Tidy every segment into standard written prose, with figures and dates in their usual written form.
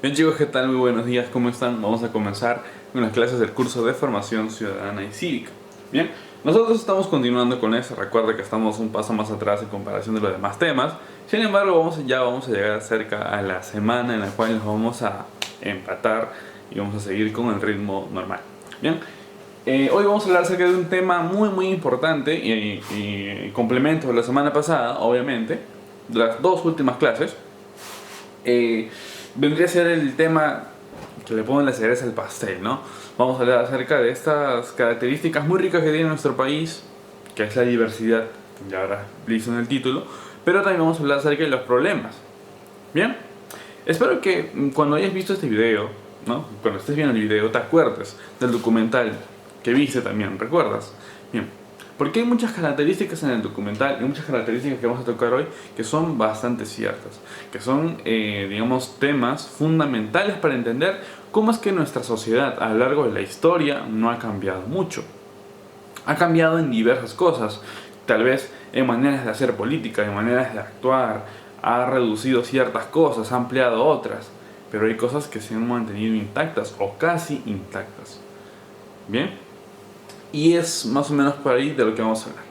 Bien chicos, ¿qué tal? Muy buenos días, ¿cómo están? Vamos a comenzar con las clases del curso de Formación Ciudadana y Cívica. Bien, nosotros estamos continuando con eso. Recuerda que estamos un paso más atrás en comparación de los demás temas. Sin embargo, vamos a llegar cerca a la semana en la cual nos vamos a empatar y vamos a seguir con el ritmo normal. Bien, hoy vamos a hablar acerca de un tema muy importante y complemento de la semana pasada, obviamente, de las dos últimas clases. Vendría a ser el tema que le ponen la cereza al pastel, ¿no? Vamos a hablar acerca de estas características muy ricas que tiene nuestro país, que es la diversidad, ya habrá visto en el título, pero también vamos a hablar acerca de los problemas. Bien, espero que cuando hayas visto este video, ¿no? Cuando estés viendo el video, te acuerdes del documental que viste también, ¿recuerdas? Bien, porque hay muchas características en el documental y muchas características que vamos a tocar hoy que son bastante ciertas, que son, digamos, temas fundamentales para entender cómo es que nuestra sociedad a lo largo de la historia no ha cambiado mucho. Ha cambiado en diversas cosas, tal vez en maneras de hacer política, en maneras de actuar, ha reducido ciertas cosas, ha ampliado otras, pero hay cosas que se han mantenido intactas o casi intactas. Bien. Y es más o menos por ahí de lo que vamos a hablar.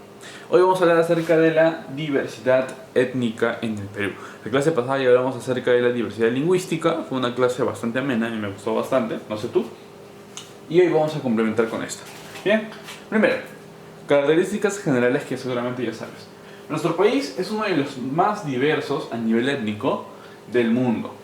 Hoy vamos a hablar acerca de la diversidad étnica en el Perú. La clase pasada ya hablamos acerca de la diversidad lingüística. Fue una clase bastante amena y me gustó bastante, no sé tú. Y hoy vamos a complementar con esta. Bien, primero, características generales que seguramente ya sabes. Nuestro país es uno de los más diversos a nivel étnico del mundo.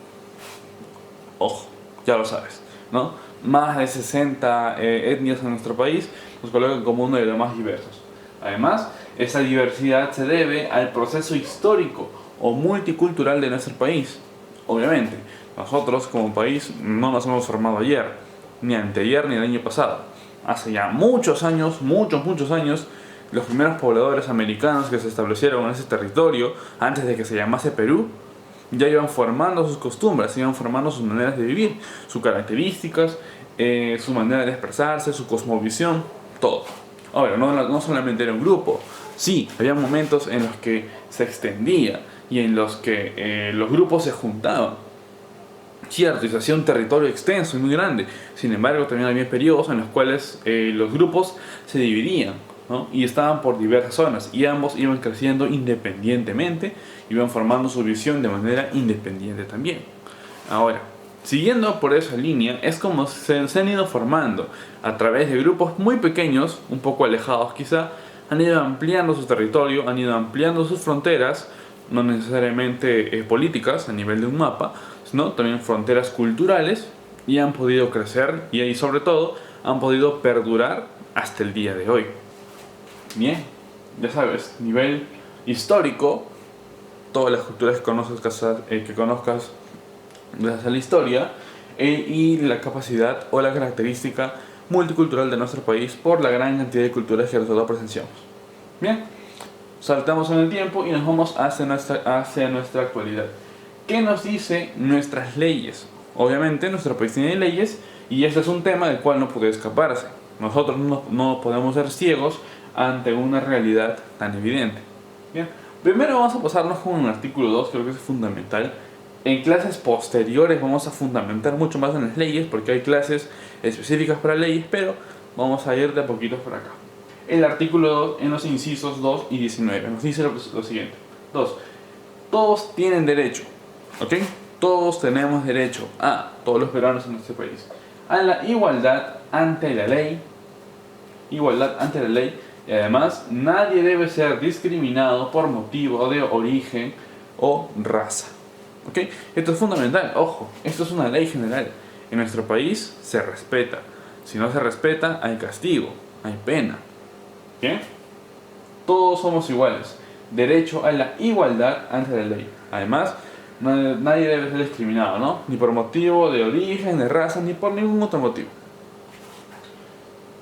Ojo, ya lo sabes, ¿no? Más de 60 etnias en nuestro país nos colocan como uno de los más diversos. Además, esa diversidad se debe al proceso histórico o multicultural de nuestro país. Obviamente, nosotros como país no nos hemos formado ayer, ni anteayer, ni el año pasado. Hace ya muchos años, muchos años, los primeros pobladores americanos que se establecieron en ese territorio, antes de que se llamase Perú, ya iban formando sus costumbres, iban formando sus maneras de vivir, sus características, su manera de expresarse, su cosmovisión, todo. Ahora, no solamente era un grupo, sí, había momentos en los que se extendía y en los que los grupos se juntaban. Cierto, y se hacía un territorio extenso y muy grande. Sin embargo, también había periodos en los cuales los grupos se dividían, ¿no? Y estaban por diversas zonas y ambos iban creciendo independientemente, iban formando su visión de manera independiente también. Ahora, siguiendo por esa línea, es como se han ido formando a través de grupos muy pequeños, un poco alejados quizá, han ido ampliando su territorio, han ido ampliando sus fronteras, no necesariamente políticas a nivel de un mapa, sino también fronteras culturales, y han podido crecer y ahí sobre todo han podido perdurar hasta el día de hoy. Bien, ya sabes, nivel histórico, todas las culturas que conozcas desde la historia, y la capacidad o la característica multicultural de nuestro país por la gran cantidad de culturas que nosotros presenciamos. Bien, saltamos en el tiempo y nos vamos hacia nuestra actualidad. ¿Qué nos dice nuestras leyes? Obviamente nuestro país tiene leyes y este es un tema del cual no puede escaparse. Nosotros no podemos ser ciegos ante una realidad tan evidente. Bien, primero vamos a pasarnos con el artículo 2, creo que es fundamental. En clases posteriores vamos a fundamentar mucho más en las leyes porque hay clases específicas para leyes, pero vamos a ir de a poquitos por acá. El artículo 2, en los incisos 2 y 19, nos dice lo siguiente. 2. Todos tienen derecho, ¿ok? Todos tenemos derecho todos los peruanos en este país, a la igualdad ante la ley. Igualdad ante la ley. Y además, nadie debe ser discriminado por motivo de origen o raza. ¿Ok? Esto es fundamental, ojo, esto es una ley general. En nuestro país se respeta. Si no se respeta, hay castigo, hay pena. ¿Bien? Todos somos iguales. Derecho a la igualdad ante la ley. Además, nadie debe ser discriminado, ¿no? Ni por motivo de origen, de raza, ni por ningún otro motivo.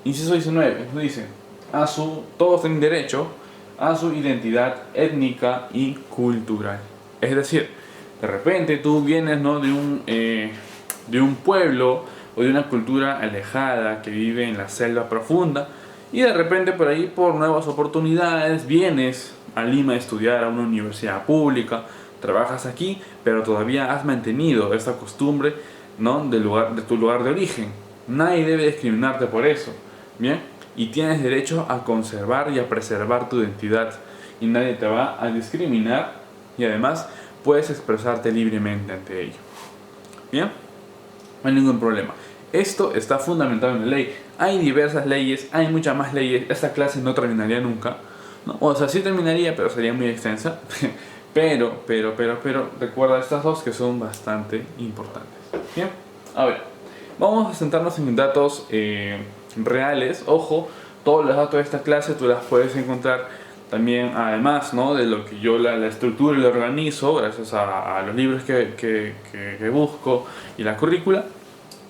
Inciso 19, dice, todos tienen derecho a su identidad étnica y cultural. Es decir, de repente tú vienes, ¿no?, de un pueblo o de una cultura alejada que vive en la selva profunda y de repente por ahí, por nuevas oportunidades, vienes a Lima a estudiar a una universidad pública, trabajas aquí, pero todavía has mantenido esta costumbre, ¿no?, de tu lugar de origen. Nadie debe discriminarte por eso, ¿bien? Y tienes derecho a conservar y a preservar tu identidad, y nadie te va a discriminar, y además puedes expresarte libremente ante ello, ¿bien? No hay ningún problema. Esto está fundamentado en la ley. Hay diversas leyes, hay muchas más leyes. Esta clase no terminaría nunca, ¿no? O sea, sí terminaría, pero sería muy extensa. pero, recuerda estas dos que son bastante importantes. Bien, a ver, vamos a centrarnos en datos reales. Ojo, todos los datos de esta clase tú las puedes encontrar también, además, ¿no?, de lo que yo la estructuro y la organizo, gracias a los libros que busco y la currícula.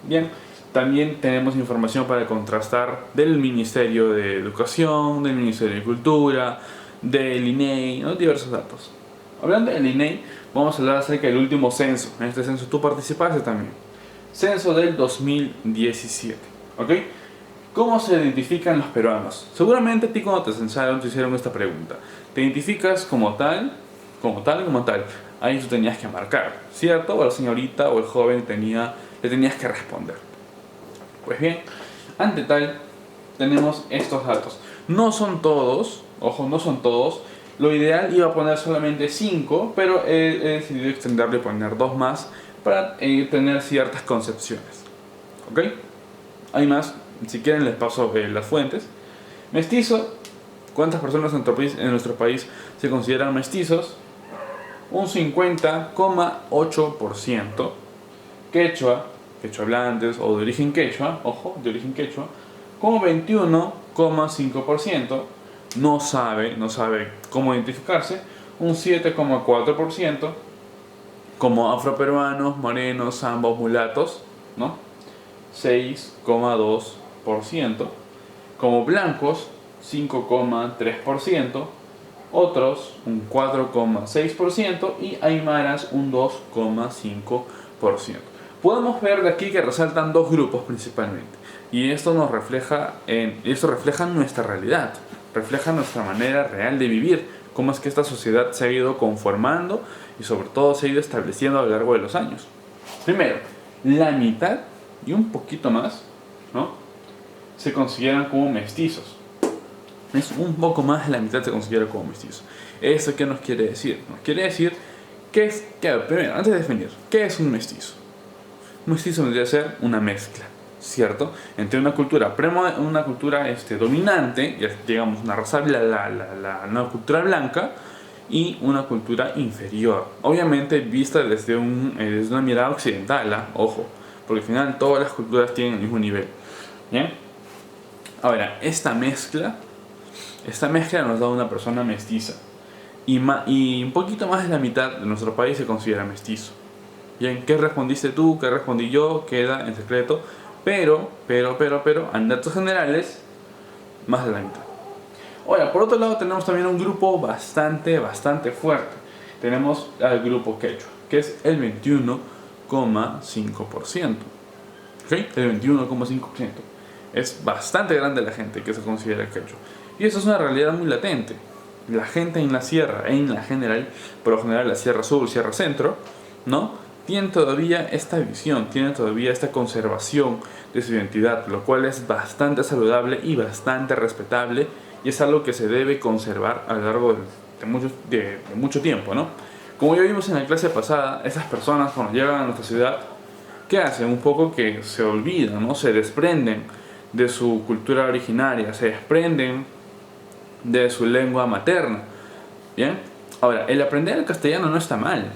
Bien, también tenemos información para contrastar del Ministerio de Educación, del Ministerio de Cultura, del INEI, ¿no?, diversos datos. Hablando del INEI, vamos a hablar acerca del último censo. En este censo tú participaste también. Censo del 2017, ¿ok? ¿Cómo se identifican los peruanos? Seguramente a ti cuando te censaron te hicieron esta pregunta. ¿Te identificas como tal? Ahí tú tenías que marcar, ¿cierto? O la señorita o el joven le tenías que responder. Pues bien, ante tal, tenemos estos datos. No son todos, ojo, no son todos. Lo ideal iba a poner solamente 5, pero he decidido extenderle y poner 2 más para tener ciertas concepciones. ¿Ok? Hay más, si quieren les paso las fuentes. Mestizo, ¿cuántas personas en nuestro país se consideran mestizos? Un 50,8%. Quechua hablantes o de origen quechua, ojo, de origen quechua, como 21,5%. No sabe cómo identificarse, un 7,4%. Como afroperuanos, morenos, ambos mulatos, ¿no?, 6,2%. Como blancos, 5,3%. Otros, un 4,6%. Y aymaras, un 2,5%. Podemos ver de aquí que resaltan dos grupos principalmente. Y esto refleja nuestra realidad, refleja nuestra manera real de vivir, cómo es que esta sociedad se ha ido conformando y sobre todo se ha ido estableciendo a lo largo de los años. Primero, la mitad y un poquito más, ¿no?, se consideran como mestizos. Es un poco más de la mitad se considera como mestizos. ¿Eso qué nos quiere decir? Nos quiere decir primero, antes de definir, ¿qué es un mestizo? Un mestizo vendría a ser una mezcla, ¿cierto?, entre una cultura dominante, digamos una raza, una cultura blanca, y una cultura inferior, obviamente vista desde una mirada occidental, ojo, porque al final todas las culturas tienen el mismo nivel. ¿Bien? Ahora, esta mezcla nos da una persona mestiza, y un poquito más de la mitad de nuestro país se considera mestizo. Bien, ¿qué respondiste tú? ¿Qué respondí yo? Queda en secreto. Pero, en datos generales, más de la mitad. Ahora, por otro lado, tenemos también un grupo bastante fuerte. Tenemos al grupo quechua, que es el 21,5%. ¿Ok? El 21,5%. Es bastante grande la gente que se considera quechua. Y eso es una realidad muy latente. La gente en la sierra, por lo general la sierra sur, sierra centro, ¿no?, tienen todavía esta visión, tienen todavía esta conservación de su identidad, lo cual es bastante saludable y bastante respetable, y es algo que se debe conservar a lo largo de mucho tiempo, ¿no? Como ya vimos en la clase pasada, esas personas cuando llegan a nuestra ciudad, ¿qué hacen? Un poco que se olvidan, ¿no? Se desprenden de su cultura originaria, se desprenden de su lengua materna. ¿Bien? Ahora, el aprender el castellano no está mal,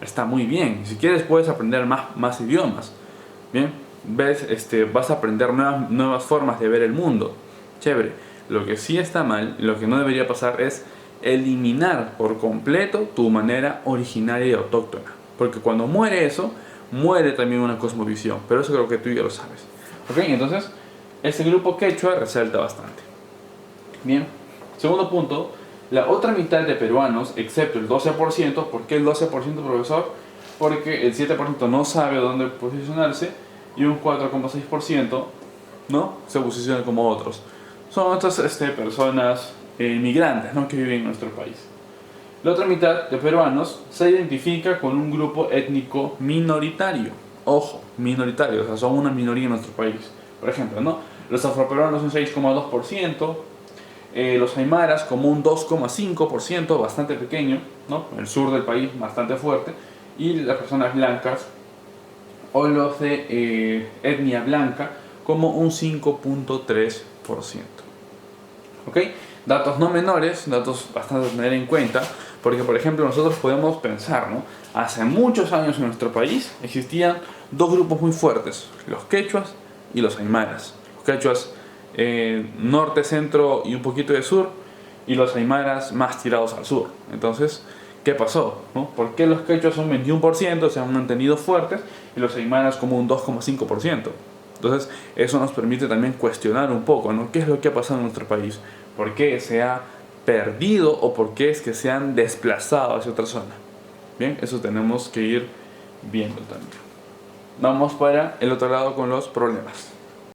está muy bien. Si quieres puedes aprender más idiomas. Bien, vas a aprender nuevas formas de ver el mundo. Chévere. Lo que sí está mal, lo que no debería pasar es eliminar por completo tu manera originaria y autóctona. Porque cuando muere eso, muere también una cosmovisión. Pero eso creo que tú ya lo sabes. ¿Ok? Entonces, este grupo quechua resalta bastante. Bien. Segundo punto. La otra mitad de peruanos, excepto el 12%, ¿por qué el 12%, profesor? Porque el 7% no sabe dónde posicionarse y un 4,6%, ¿no?, se posiciona como otros. Son estas personas inmigrantes, ¿no?, que viven en nuestro país. La otra mitad de peruanos se identifica con un grupo étnico minoritario. Ojo, minoritario, o sea, son una minoría en nuestro país. Por ejemplo, ¿no? Los afroperuanos un 6,2%, los aymaras como un 2,5%, bastante pequeño, ¿no? En el sur del país bastante fuerte, y las personas blancas o los de etnia blanca como un 5,3%. ¿Ok? Datos no menores, datos bastante a tener en cuenta, porque por ejemplo nosotros podemos pensar, ¿no? Hace muchos años en nuestro país existían dos grupos muy fuertes, los quechuas y los aymaras. Los quechuas norte, centro y un poquito de sur, y los aymaras más tirados al sur. Entonces, ¿qué pasó? ¿No? ¿Por qué los quechuas son 21%, se han mantenido fuertes, y los aymaras como un 2,5%? Entonces, eso nos permite también cuestionar un poco, ¿no? ¿Qué es lo que ha pasado en nuestro país? ¿Por qué se ha perdido o por qué es que se han desplazado hacia otra zona? Bien, eso tenemos que ir viendo también. Vamos para el otro lado con los problemas.